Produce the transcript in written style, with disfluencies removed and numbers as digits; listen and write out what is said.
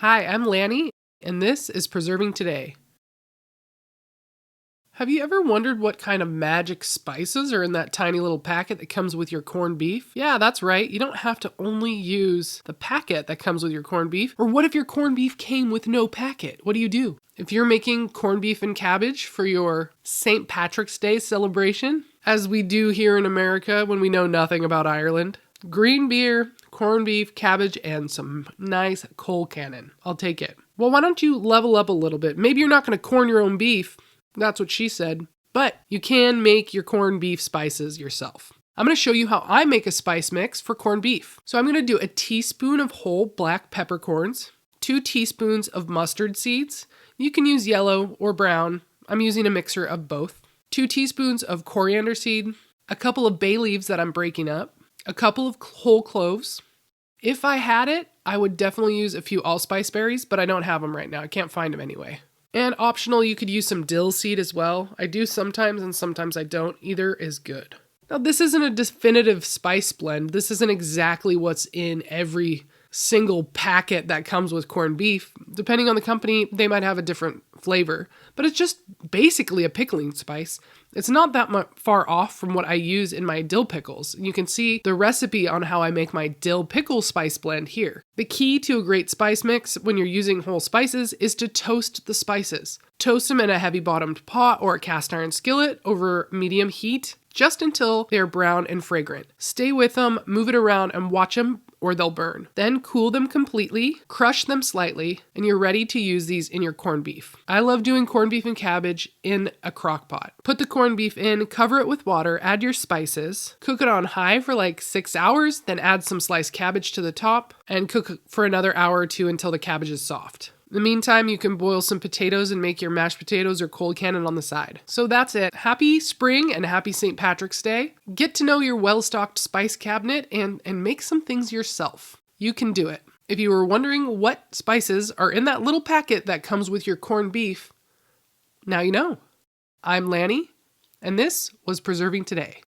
Hi, I'm Lanny, and this is Preserving Today. Have you ever wondered what kind of magic spices are in that tiny little packet that comes with your corned beef? Yeah, that's right. You don't have to only use the packet that comes with your corned beef. Or what if your corned beef came with no packet? What do? If you're making corned beef and cabbage for your St. Patrick's Day celebration, as we do here in America when we know nothing about Ireland, green beer, corned beef, cabbage, and some nice coal cannon. I'll take it. Well, why don't you level up a little bit? Maybe you're not going to corn your own beef. That's what she said. But you can make your corned beef spices yourself. I'm going to show you how I make a spice mix for corned beef. So I'm going to do a teaspoon of whole black peppercorns, 2 teaspoons of mustard seeds. You can use yellow or brown. I'm using a mixer of both. 2 teaspoons of coriander seed, a couple of bay leaves that I'm breaking up, a couple of whole cloves. If I had it, I would definitely use a few allspice berries, but I don't have them right now. I can't find them anyway. And optional, you could use some dill seed as well. I do sometimes and sometimes I don't. Either is good. Now, this isn't a definitive spice blend. This isn't exactly what's in every single packet that comes with corned beef. Depending on the company, they might have a different flavor, but it's just basically a pickling spice. It's not that much far off from what I use in my dill pickles. You can see the recipe on how I make my dill pickle spice blend here. The key to a great spice mix when you're using whole spices is to toast the spices. Toast them in a heavy bottomed pot or a cast iron skillet over medium heat just until they're brown and fragrant. Stay with them, move it around, and watch them or they'll burn. Then cool them completely, crush them slightly, and you're ready to use these in your corned beef. I love doing corned beef and cabbage in a crock pot. Put the corned beef in, cover it with water, add your spices, cook it on high for like 6 hours, then add some sliced cabbage to the top, and cook for another hour or two until the cabbage is soft. In the meantime, you can boil some potatoes and make your mashed potatoes or cold cannon on the side. So that's it. Happy spring and happy St. Patrick's Day. Get to know your well-stocked spice cabinet and make some things yourself. You can do it. If you were wondering what spices are in that little packet that comes with your corned beef, now you know. I'm Lanny, and this was Preserving Today.